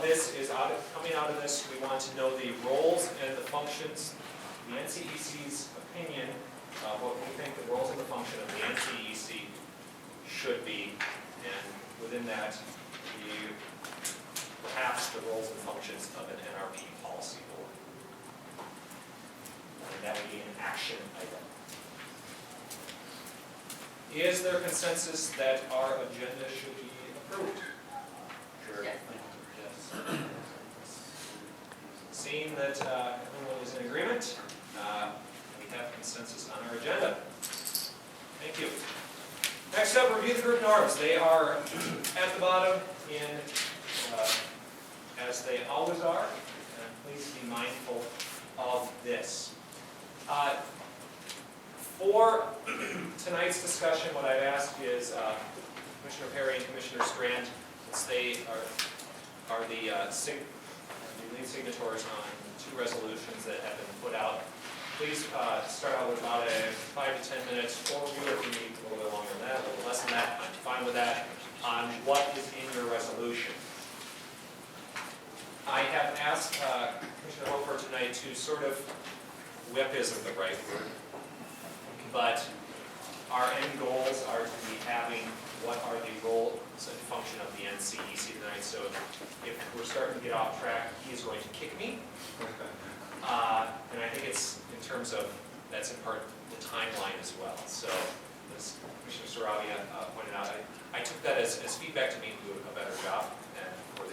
this is coming out of this, we want to know the roles and the functions, the NCEC's opinion, what we think the roles and the function of the NCEC should be, and within that, perhaps the roles and functions of an NRP policy board. And that would be an action item. Is there consensus that our agenda should be approved? Sure. Yes. Seeing that everyone is in agreement, we have consensus on our agenda. Thank you. Next up, review the group norms. They are at the bottom as they always are, and please be mindful of this. For tonight's discussion, what I've asked is Commissioner Perry and Commissioner Strand, since they are the lead signatories on 2 resolutions that have been put out, please start out with about a 5 to 10 minutes overview. If you need a little bit longer than that, a little less than that, I'm fine with that, on what is in your resolution. I have asked Commissioner Hofer tonight to sort of, whip isn't the right word, but our end goals are to be having what are the roles and function of the NCEC tonight. So if we're starting to get off track, he's going to kick me. And I think it's in terms of, that's in part the timeline as well. So as Commissioner Saravia pointed out, I took that as feedback to me to do a better job, and for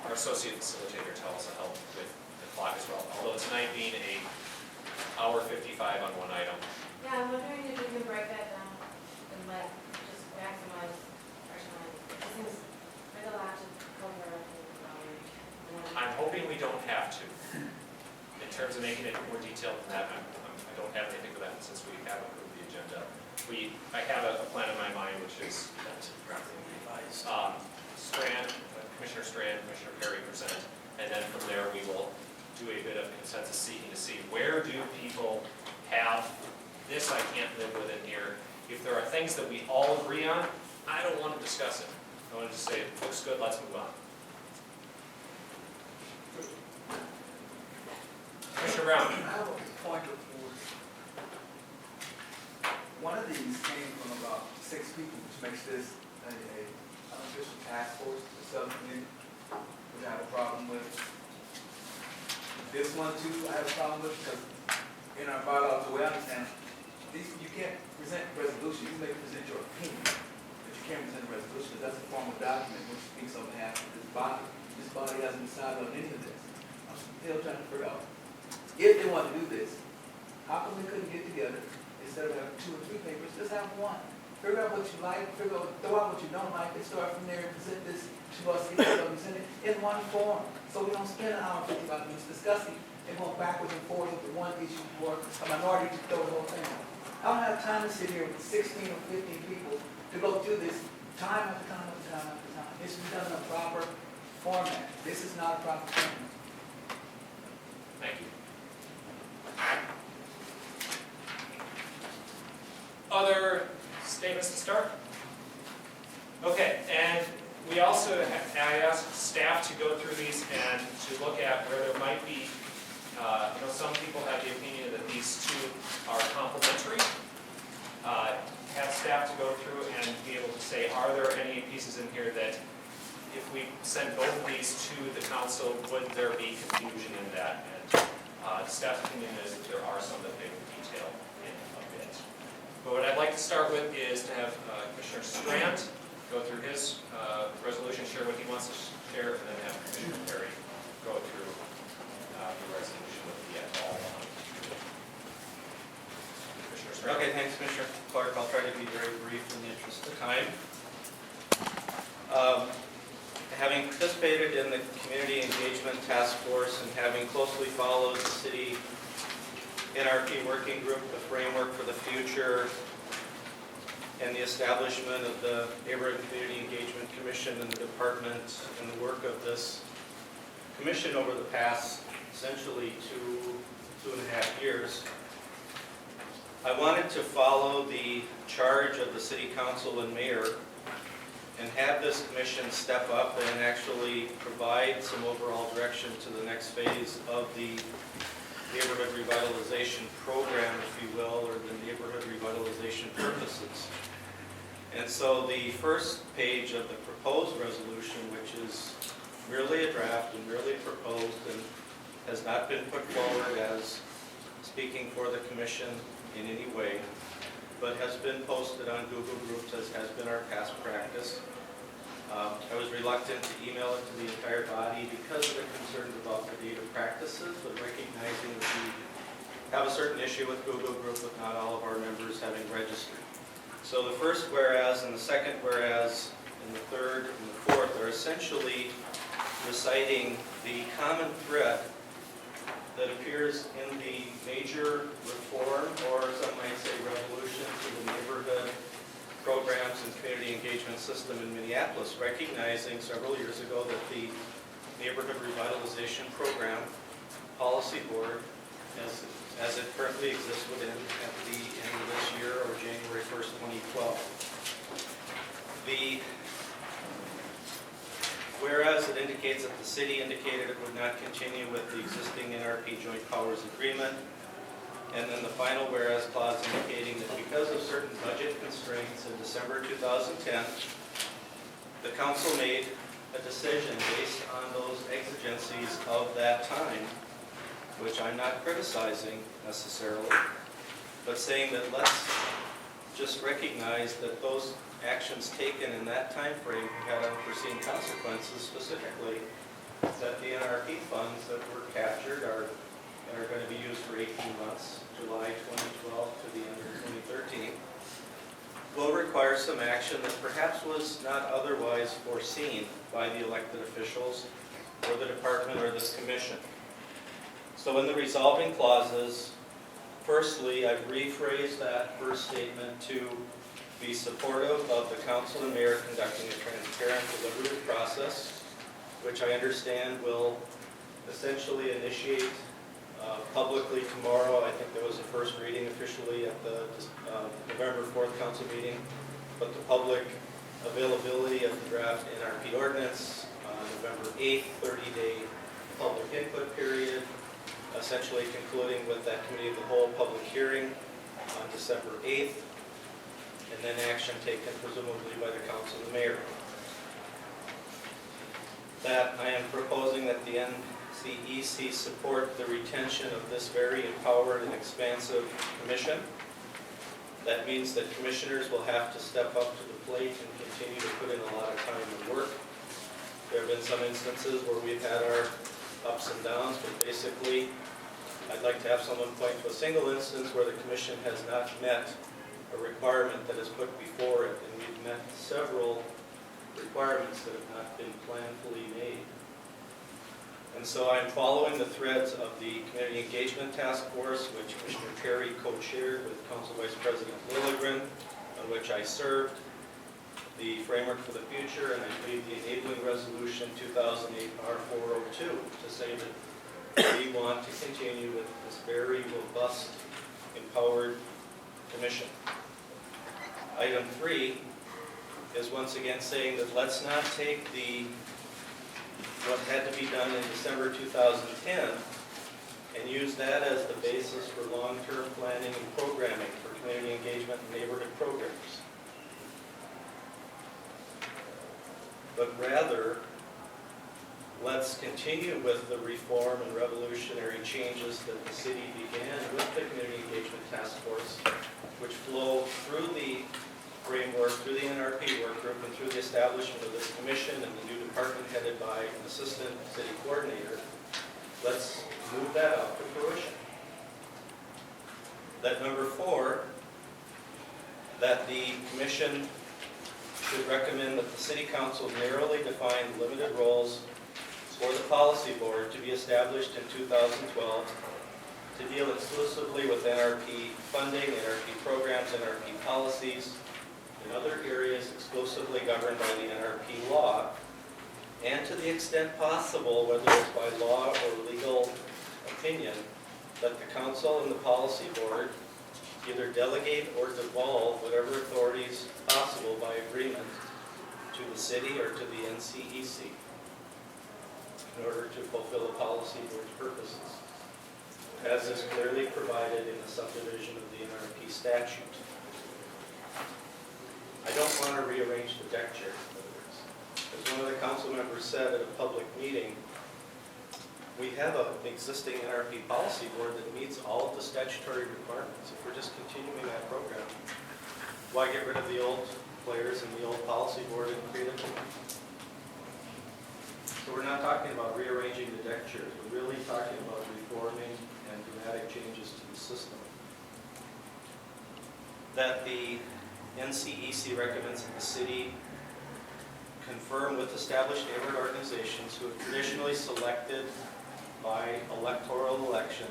our associate facilitator to also help with the clock as well. Although tonight being a hour 55 on one item. Yeah, I'm wondering if you can break that down and just maximize our time. It seems there's a lot to cover. I'm hoping we don't have to. In terms of making it more detailed than that, I don't have anything for that since we have approved the agenda. I have a plan in my mind, which is Commissioner Strand, Commissioner Perry present, and then from there we will do a bit of consensus seeking to see where do people have this I can't live with in here. If there are things that we all agree on, I don't want to discuss it. I want to just say it looks good, let's move on. Commissioner Brown. I have a point of order. One of these came from about 6 people, which makes this an unofficial task force, a subcommittee, which I have a problem with. This one too, I have a problem with because in our bylaws, the way I understand it, you can't present resolution. You may present your opinion, but you can't present a resolution because that's a formal document which speaks on behalf of this body. This body hasn't decided on any of this. I'm still trying to figure out if they want to do this, how come we couldn't get together instead of having 2 or 3 papers? Just have one. Figure out what you like. Throw out what you don't like, and start from there and present this to us. Present it in one form, so we don't spend an hour 55 minutes discussing and going backwards and forwards with the one issue or a minority to throw the whole thing out. I don't have time to sit here with 16 or 15 people to go through this time after time after time after time. It should be done in a proper format. This is not a proper format. Thank you. Other statements to start? Okay, and we also, I asked staff to go through these and to look at where there might be, some people have the opinion that these 2 are complementary. Have staff to go through and be able to say, are there any pieces in here that if we send both of these to the council, would there be confusion in that? And staff's opinion is that there are some that they will detail in a bit. But what I'd like to start with is to have Commissioner Strand go through his resolution, share what he wants to share, and then have Commissioner Perry go through the resolution with the all. Commissioner Strand. Okay, thanks, Commissioner Clark. I'll try to be very brief in the interest of time. Having participated in the Community Engagement Task Force and having closely followed the City NRP Working Group, the Framework for the Future, and the establishment of the Neighborhood and Community Engagement Commission and the department and the work of this commission over the past essentially 2.5 years, I wanted to follow the charge of the City Council and Mayor and have this commission step up and actually provide some overall direction to the next phase of the neighborhood revitalization program, if you will, or the neighborhood revitalization purposes. And so the first page of the proposed resolution, which is merely a draft and merely proposed and has not been put forward as speaking for the commission in any way, but has been posted on Google Groups as has been our past practice. I was reluctant to email it to the entire body because of the concerns about the data practices, but recognizing that we have a certain issue with Google Group with not all of our members having registered. So the first whereas and the second whereas and the third and the fourth are essentially reciting the common thread that appears in the major reform, or some might say revolution, to the neighborhood programs and community engagement system in Minneapolis, recognizing several years ago that the Neighborhood Revitalization Program Policy Board, as it currently exists within at the end of this year or January 1st, 2012. Whereas it indicates that the city indicated it would not continue with the existing NRP Joint Powers Agreement. And then the final whereas clause indicating that because of certain budget constraints in December 2010, the council made a decision based on those exigencies of that time, which I'm not criticizing necessarily, but saying that let's just recognize that those actions taken in that time frame had unforeseen consequences, specifically that the NRP funds that were captured are going to be used for 18 months, July 2012 to the end of 2013, will require some action that perhaps was not otherwise foreseen by the elected officials or the department or this commission. So in the resolving clauses, firstly, I've rephrased that first statement to be supportive of the council and mayor conducting a transparent, deliberative process, which I understand will essentially initiate publicly tomorrow. I think there was a first reading officially at the November 4th council meeting, but the public availability of the draft NRP ordinance on November 8th, 30-day public input period, essentially concluding with that committee of the whole public hearing on December 8th, and then action taken presumably by the council and the mayor. That I am proposing that the NCEC support the retention of this very empowered and expansive commission. That means that commissioners will have to step up to the plate and continue to put in a lot of time and work. There have been some instances where we've had our ups and downs, but basically I'd like to have someone point to a single instance where the commission has not met a requirement that is put before it, and we've met several requirements that have not been planfully made. And so I'm following the threads of the Community Engagement Task Force, which Commissioner Perry co-chaired with Council Vice President Lilligren, on which I served, the Framework for the Future, and I believe the Enabling Resolution 2008-R402 to say that we want to continue with this very robust, empowered commission. Item 3 is once again saying that let's not take what had to be done in December 2010 and use that as the basis for long-term planning and programming for community engagement and neighborhood programs. But rather, let's continue with the reform and revolutionary changes that the city began with the Community Engagement Task Force, which flow through the framework, through the NRP work group, and through the establishment of this commission and the new department headed by an assistant city coordinator. Let's move that out to fruition. That number 4, that the commission should recommend that the city council narrowly define limited roles for the policy board to be established in 2012 to deal exclusively with NRP funding, NRP programs, NRP policies, and other areas exclusively governed by the NRP law, and to the extent possible, whether it's by law or legal opinion, that the council and the policy board either delegate or devolve whatever authorities possible by agreement to the city or to the NCEC in order to fulfill the policy board's purposes, as is clearly provided in the subdivision of the NRP statute. I don't want to rearrange the deck chair, in other words. As one of the council members said at a public meeting, we have an existing NRP policy board that meets all of the statutory requirements. If we're just continuing that program, why get rid of the old players and the old policy board and create a new one? So we're not talking about rearranging the deck chairs. We're really talking about reforming and dramatic changes to the system. That the NCEC recommends that the city confirm with established neighborhood organizations who have traditionally selected by electoral election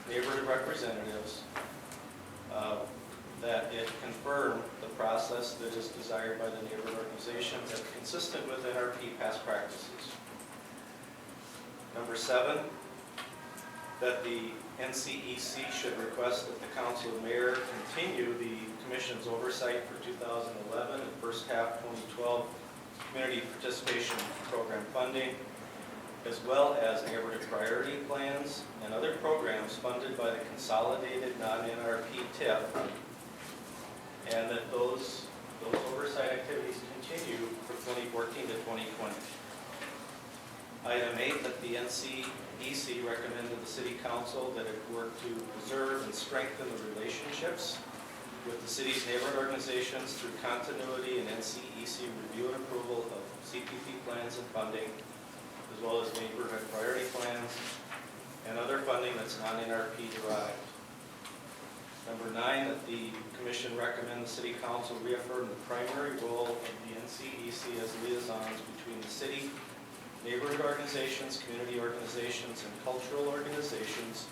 neighborhood representatives, that it confirm the process that is desired by the neighborhood organizations and consistent with NRP past practices. Number 7, that the NCEC should request that the council and mayor continue the commission's oversight for 2011 and first half 2012 community participation program funding, as well as neighborhood priority plans and other programs funded by the consolidated non-NRP TIF, and that those oversight activities continue from 2014 to 2020. Item 8, that the NCEC recommended the City Council that it work to preserve and strengthen the relationships with the city's neighborhood organizations through continuity and NCEC review and approval of CPP plans and funding, as well as neighborhood priority plans and other funding that's non-NRP derived. Number 9, that the Commission recommend the City Council reaffirm the primary role of the NCEC as liaisons between the city, neighborhood organizations, community organizations, and cultural organizations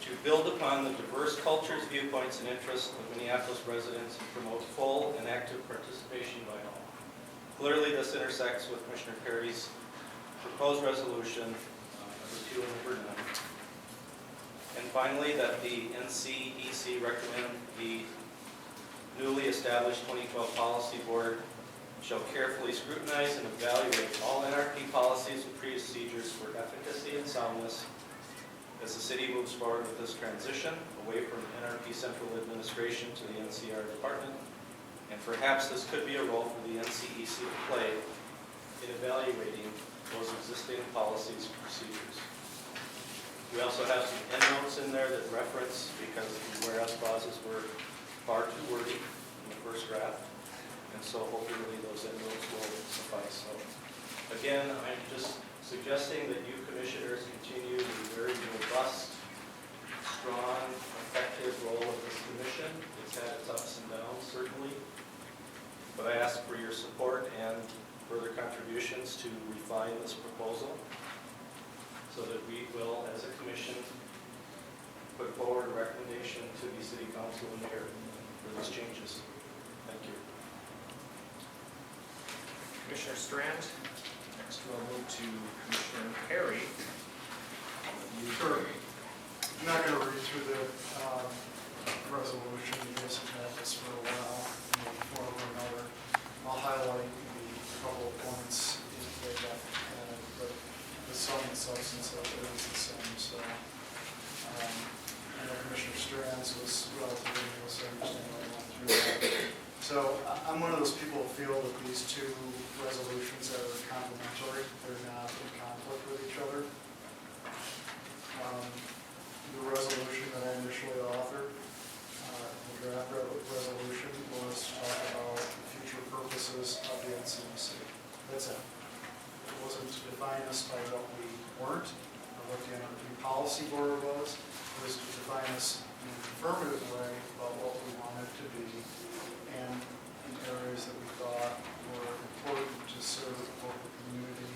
to build upon the diverse cultures, viewpoints, and interests of Minneapolis residents and promote full and active participation by all. Clearly, this intersects with Commissioner Perry's proposed resolution, number 2 and number 9. And finally, that the NCEC recommend the newly established 2012 Policy Board shall carefully scrutinize and evaluate all NRP policies and procedures for efficacy and soundness as the city moves forward with this transition away from NRP central administration to the NCR department. And perhaps this could be a role for the NCEC to play in evaluating those existing policies and procedures. We also have some endnotes in there that reference, because the whereas clauses were far too wordy in the first draft. And so hopefully those endnotes will suffice. So again, I'm just suggesting that you commissioners continue the very robust, strong, effective role of this commission. It's had its ups and downs, certainly. But I ask for your support and further contributions to refine this proposal so that we will, as a commission, put forward a recommendation to the City Council and Mayor for these changes. Thank you. Commissioner Strand. Next we'll move to Commissioner Perry. Sure. I'm not going to read through the resolution. You guys have had this for a while, in one form or another. I'll highlight a couple of points that got added, but the sum and substance of it is the same. So I know Commissioner Strands was relatively new, so I understand why I went through that. So I'm one of those people who feel that these two resolutions are complementary. They're not in conflict with each other. The resolution that I initially authored, the draft resolution, was to talk about the future purposes of the NCEC. That's it. It wasn't to define us by what we weren't or what the NRP policy board was. It was to define us in an affirmative way about what we wanted to be and in areas that we thought were important to serve the local community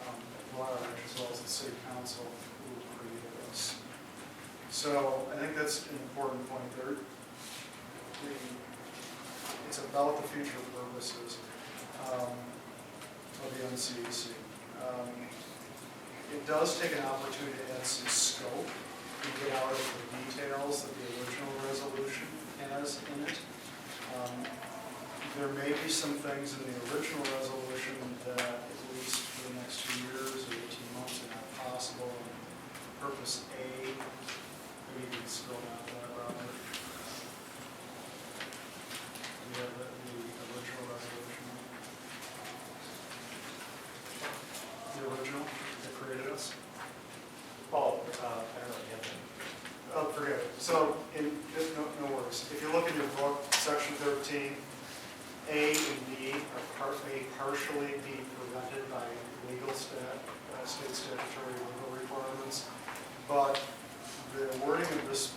at large, as well as the city council who created us. So I think that's an important point there. It's about the future purposes of the NCEC. It does take an opportunity to add some scope to get out of the details that the original resolution has in it. There may be some things in the original resolution that, at least for the next 2 years or 18 months, are not possible. Purpose A, maybe you can scroll down to that, Robert. We have the original resolution. The original that created us. Oh, I don't know, yeah. Oh, forget it. So, no worries. If you look in your book, section 13, A and B may partially be prevented by legal state statutory legal requirements, but the wording of this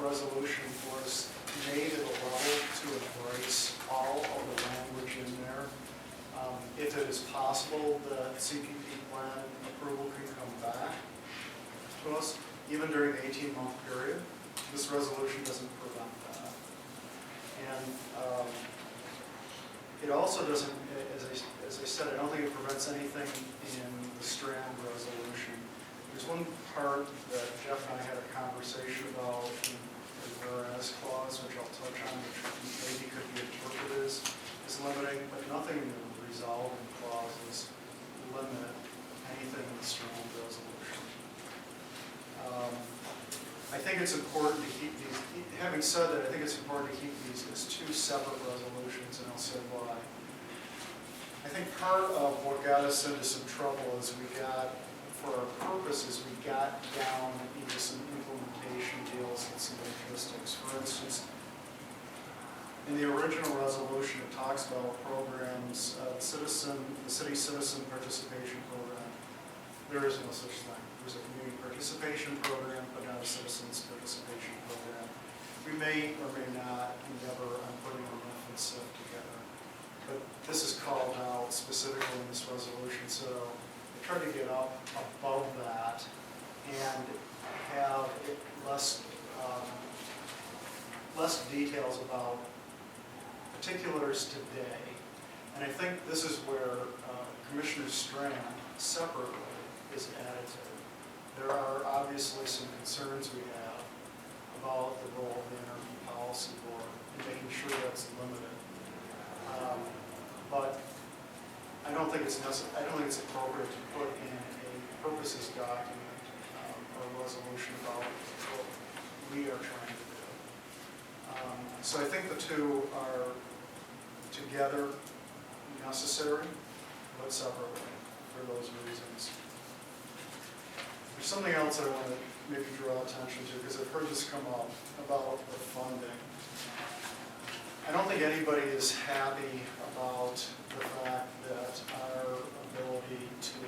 resolution was made at a level to embrace all of the language in there. If it is possible that CPP plan approval can come back to us, even during the 18-month period, this resolution doesn't prevent that. And it also doesn't, as I said, I don't think it prevents anything in the Strand resolution. There's one part that Jeff and I had a conversation about in the whereas clause, which I'll touch on, which maybe could be interpreted as limiting, but nothing in the resolving clauses limit anything in the Strand resolution. I think it's important to keep these, having said that, I think it's important to keep these as two separate resolutions, and I'll say why. I think part of what got us into some trouble is we got, for our purposes, we got down into some implementation deals and some logistics. For instance, in the original resolution, it talks about programs, the city citizen participation program. There is no such thing. There's a community participation program, but not a citizens participation program. We may or may not endeavor on putting a RIF and SIF together, but this is called out specifically in this resolution, so I tried to get up above that and have it less details about particulars today. And I think this is where Commissioner Strand separately is additive. There are obviously some concerns we have about the role of the Energy Policy Board and making sure that's limited. But I don't think it's appropriate to put in a purposes document or a resolution about what we are trying to do. So I think the two are together necessary, but separately for those reasons. There's something else I want to maybe draw attention to, because I've heard this come up about the funding. I don't think anybody is happy about the fact that our ability to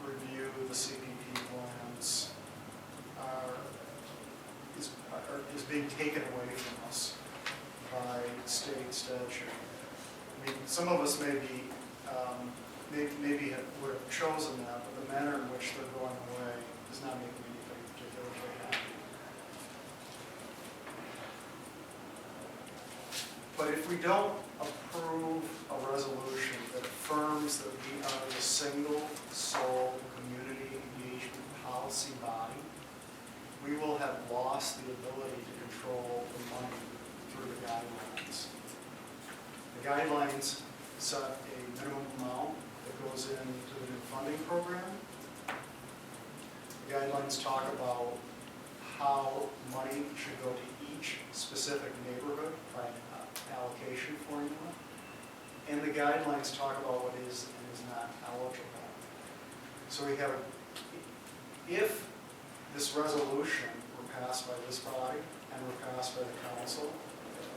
review the CPP plans is being taken away from us by state statute. I mean, some of us maybe would have chosen that, but the manner in which they're going away does not make me particularly happy. But if we don't approve a resolution that affirms that we are the single sole community engagement policy body, we will have lost the ability to control the money through the guidelines. The guidelines set a minimum amount that goes into the new funding program. The guidelines talk about how money should go to each specific neighborhood by allocation formula. And the guidelines talk about what is and is not eligible. So we have, if this resolution were passed by this body and were passed by the council,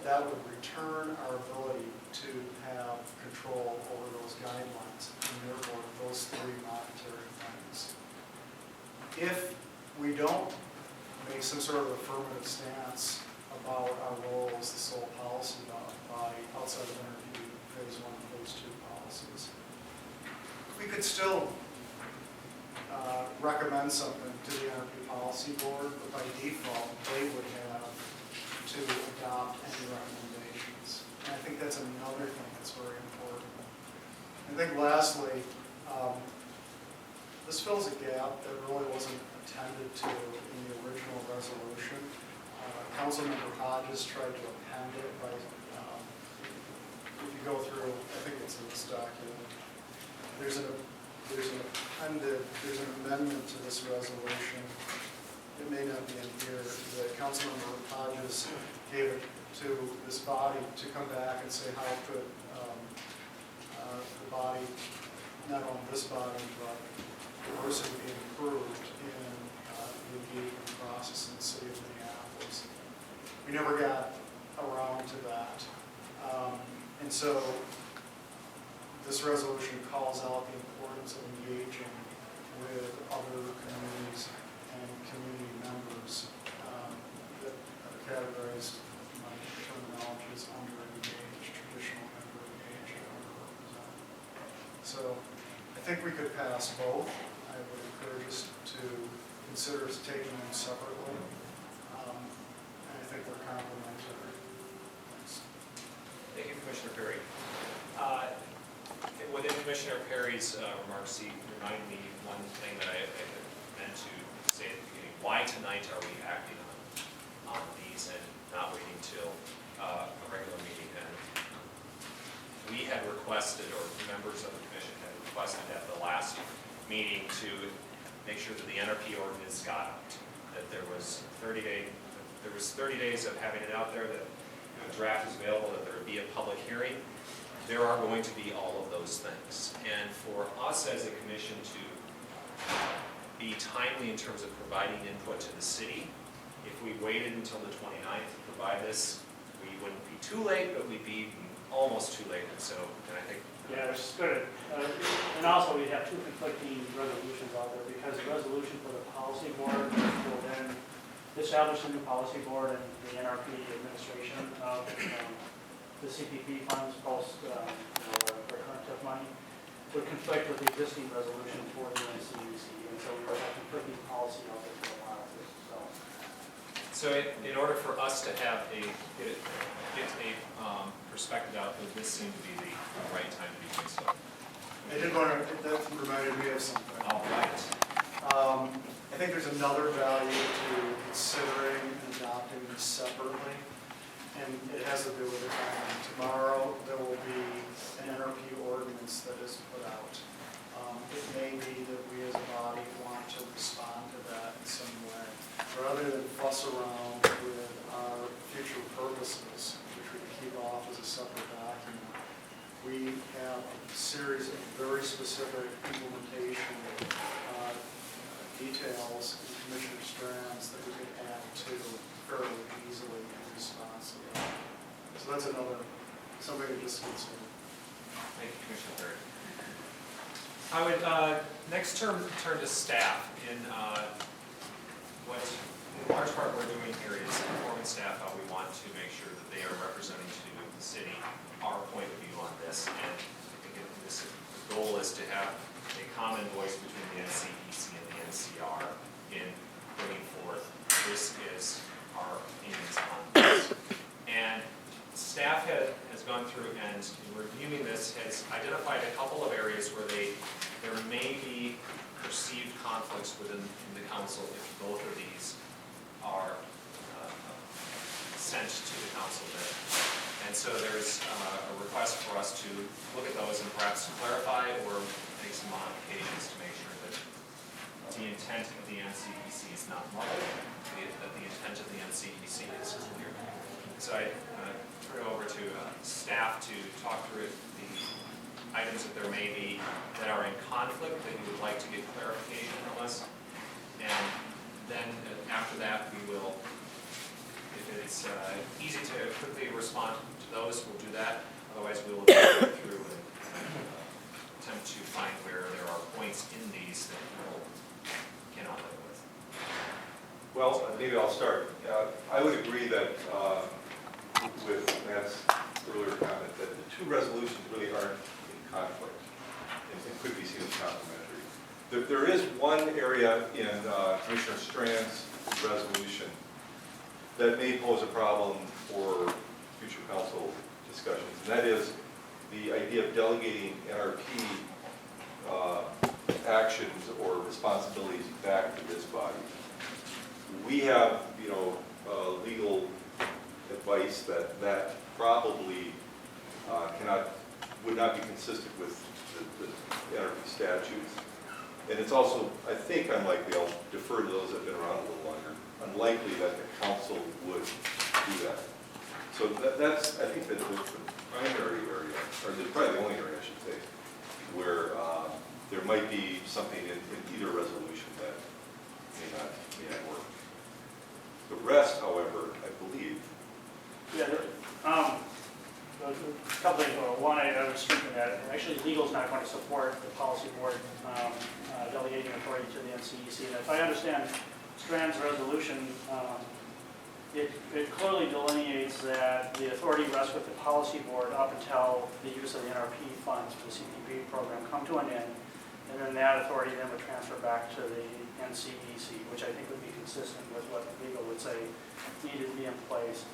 that would return our ability to have control over those guidelines and therefore those three monetary things. If we don't make some sort of affirmative stance about our role as the sole policy body outside of NRP phase 1 and phase 2 policies, we could still recommend something to the NRP policy board, but by default, they would have to adopt any recommendations. And I think that's another thing that's very important. I think lastly, this fills a gap that really wasn't intended to in the original resolution. Councilmember Hodges tried to append it by, if you go through, I think it's in this document, there's an amendment to this resolution. It may not be in here, that Councilmember Hodges gave it to this body to come back and say how could the body, not only this body, but the person be improved in the engagement process in the city of Minneapolis. We never got around to that. And so this resolution calls out the importance of engaging with other communities and community members that are categorized, my terminology is underengaged, traditional member engaged, and underrepresented. So I think we could pass both. I would encourage us to consider us taking them separately. And I think they're complementary. Thanks. Thank you, Commissioner Perry. Within Commissioner Perry's remarks, he reminded me one thing that I meant to say at the beginning. Why tonight are we acting on these and not waiting till a regular meeting? And we had requested, or members of the commission had requested at the last meeting to make sure that the NRP ordinance got out, that there was 30 days of having it out there, that a draft is available, that there would be a public hearing. There are going to be all of those things. And for us as a commission to be timely in terms of providing input to the city, if we waited until the 29th to provide this, we wouldn't be too late, but we'd be almost too late. And so, and I think Yeah, it's good. And also, we have two conflicting resolutions out there, because the resolution for the policy board will then establish a new policy board and the NRP administration of the CPP funds post our current TIF money would conflict with the existing resolution for the NCDC, and so we would have conflicting policy out there for a while too. so. In order for us to have get a perspective out, would this seem to be the right time to be doing so? I did want to, that reminded me of something. All right. I think there's another value to considering and adopting this separately, and it has to do with the timing. Tomorrow, there will be an NRP ordinance that is put out. It may be that we as a body want to respond to that in some way. Rather than fuss around with our future purposes, which we can keep off as a separate document, we have a series of very specific implementation details in Commissioner Strands that we can add to fairly easily in response to that. So that's another, something to just consider. Thank you, Commissioner Perry. I would next turn to staff. In what in large part we're doing here is informing staff how we want to make sure that they are representing to the city our point of view on this. And I think the goal is to have a common voice between the NCEC and the NCR in bringing forth this is our opinions on this. And staff has gone through and in reviewing this has identified a couple of areas where there may be perceived conflicts within the council if both of these are sent to the council then. And so there's a request for us to look at those and perhaps clarify or make some modifications to make sure that the intent of the NCEC is not muddled, that the intent of the NCEC is clear. So I turn it over to staff to talk through the items that there may be that are in conflict that you would like to get clarification from us. And then after that, we will, if it's easy to quickly respond to those, we'll do that. Otherwise, we will go through and attempt to find where there are points in these that people cannot live with. Well, maybe I'll start. I would agree that with Matt's earlier comment that the two resolutions really aren't in conflict and could be seen as complementary. There is one area in Commissioner Strand's resolution that may pose a problem for future council discussions, and that is the idea of delegating NRP actions or responsibilities back to this body. We have, legal advice that that probably would not be consistent with the NRP statutes. And it's also, I think, unlikely, I'll defer to those that have been around a little longer, unlikely that the council would do that. So that's, I think, the primary area, or probably the only area, I should say, where there might be something in either resolution that may not work. The rest, however, I believe. Yeah, a couple things. One, I was thinking that actually legal is not going to support the policy board delegating authority to the NCEC. And if I understand Strand's resolution, it clearly delineates that the authority rests with the policy board up until the use of the NRP funds for the CPP program come to an end, and then that authority then would transfer back to the NCEC, which I think would be consistent with what legal would say needed to be in place.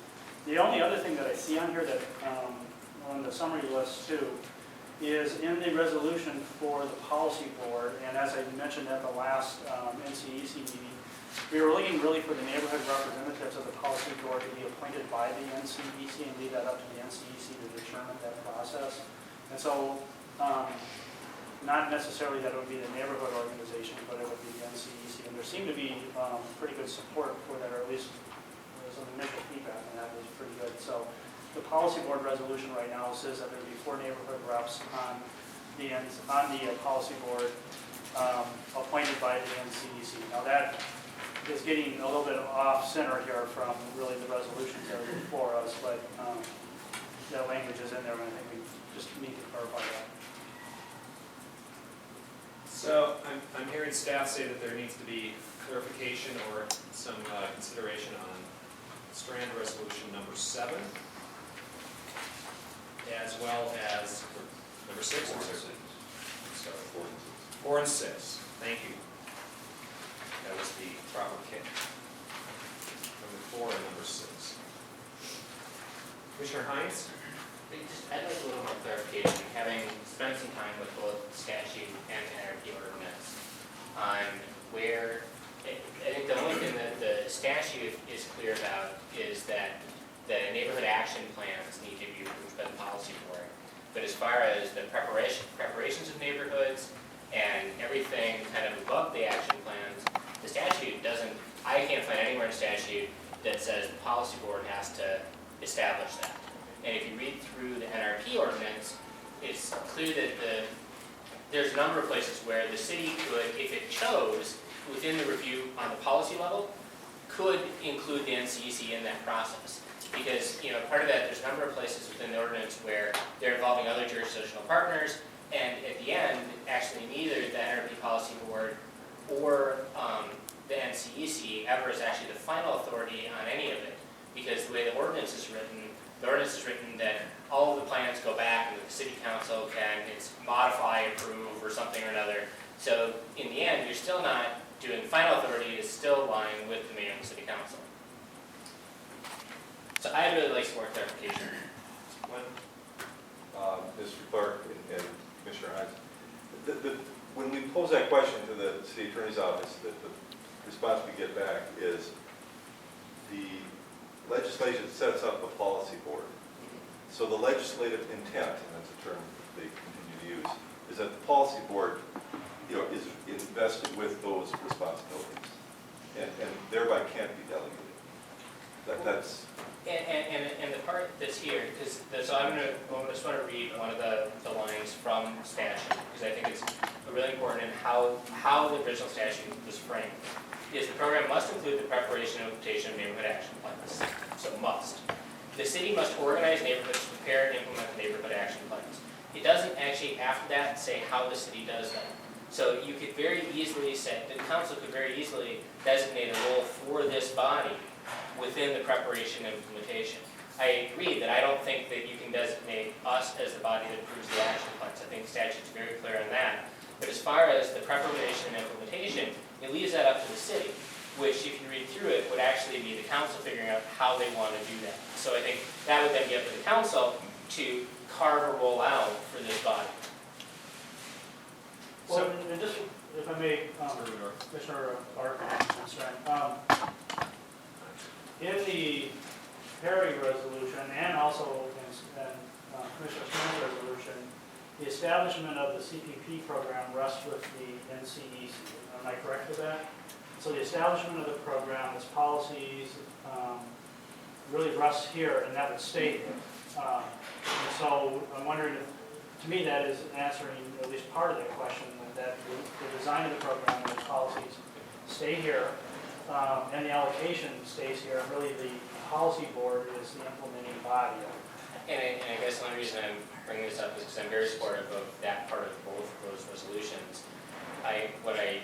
The only other thing that I see on here that on the summary list too is in the resolution for the policy board, and as I mentioned at the last NCEC meeting, we were looking really for the neighborhood representatives of the policy board to be appointed by the NCEC and leave that up to the NCEC to determine that process. And so, not necessarily that it would be the neighborhood organization, but it would be the NCEC. And there seemed to be pretty good support for that, or at least some initial feedback, and that was pretty good. So the policy board resolution right now says that there would be 4 neighborhood reps on the policy board appointed by the NCEC. Now that is getting a little bit off center here from really the resolutions that are before us, but that language is in there, and I think we just need to clarify that. So I'm hearing staff say that there needs to be clarification or some consideration on Strand Resolution number 7, as well as number 6 or 6? Sorry, 4 and 6. Thank you. That was the proper kick. Number 4 and number 6. Commissioner Hines? I'd like a little more clarification, having spent some time with both statute and NRP ordinance on where, I think the only thing that the statute is clear about is that the neighborhood action plans need to be approved by the policy board. But as far as the preparations of neighborhoods and everything kind of above the action plans, the statute doesn't, I can't find anywhere in statute that says the policy board has to establish that. And if you read through the NRP ordinance, it's clear that there's a number of places where the city could, if it chose, within the review on the policy level, could include the NCEC in that process. Because, part of that, there's a number of places within the ordinance where they're involving other jurisdictional partners, and at the end, actually neither the NRP policy board or the NCEC ever is actually the final authority on any of it. Because the way the ordinance is written that all of the plans go back and the city council can modify, approve, or something or another. So in the end, you're still not doing final authority, it's still lying with the mayor and the city council. So I'd really like some more clarification. Mr. Clark and Commissioner Hines, when we pose that question to the city attorney's office, the response we get back is the legislation sets up a policy board. So the legislative intent, and that's a term they continue to use, is that the policy board, is invested with those responsibilities, and thereby can't be delegated. That's. And the part that's here, so I just want to read one of the lines from statute, because I think it's really important in how the original statute was framed. Is the program must include the preparation and implementation of neighborhood action plans. So must. The city must organize neighborhoods to prepare and implement the neighborhood action plans. It doesn't actually, after that, say how the city does that. So you could very easily say, the council could very easily designate a role for this body within the preparation and implementation. I agree that I don't think that you can designate us as the body that approves the action plans. I think the statute's very clear on that. But as far as the preparation and implementation, it leaves that up to the city, which if you read through it, would actually be the council figuring out how they want to do that. So I think that would then be up to the council to carve a role out for this body. Well, and just, if I may, Commissioner Clark, in the Perry resolution and also in Commissioner Smith's resolution, the establishment of the CPP program rests with the NCEC. Am I correct with that? So the establishment of the program, its policies, really rests here, and that would stay here. And so I'm wondering if, to me, that is answering at least part of the question, that the design of the program and its policies stay here, and the allocation stays here, and really the policy board is the implementing body of it. And I guess the only reason I'm bringing this up is because I'm very supportive of that part of both of those resolutions. What I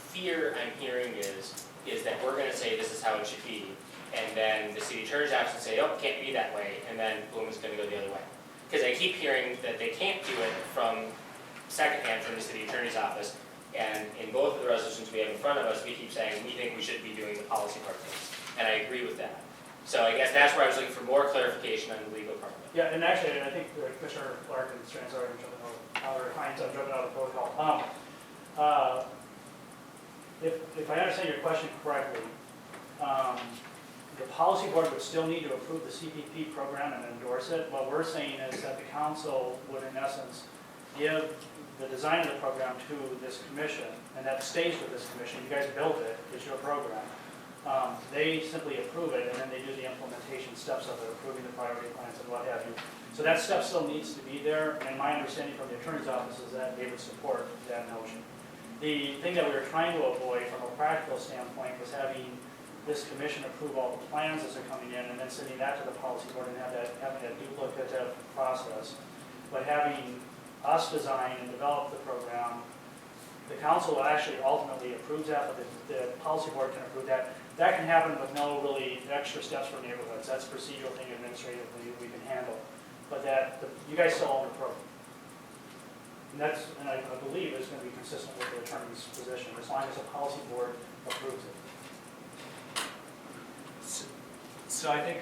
fear I'm hearing is that we're going to say this is how it should be, and then the city attorney's office will say, oh, it can't be that way, and then boom, it's going to go the other way. Because I keep hearing that they can't do it from secondhand from the city attorney's office, and in both of the resolutions we have in front of us, we keep saying we think we should be doing the policy part of things, and I agree with that. So I guess that's where I was looking for more clarification on the legal part of it. Yeah, and actually, I think Commissioner Clark and Stranzar are jumping out, or Hines, I'm jumping out of the protocol. If I understand your question correctly, the policy board would still need to approve the CPP program and endorse it. What we're saying is that the council would, in essence, give the design of the program to this commission, and that stays with this commission. You guys built it, it's your program. They simply approve it, and then they do the implementation steps of it, approving the priority plans and what have you. So that step still needs to be there, and my understanding from the attorney's office is that they would support that notion. The thing that we were trying to avoid from a practical standpoint was having this commission approve all the plans as they're coming in, and then sending that to the policy board and having that duplicative process. But having us design and develop the program, the council actually ultimately approves that, but the policy board can approve that. That can happen with no really extra steps for neighborhoods. That's a procedural thing administratively we can handle. But you guys still own the program. And I believe it's going to be consistent with the attorney's position, as long as the policy board approves it. So I think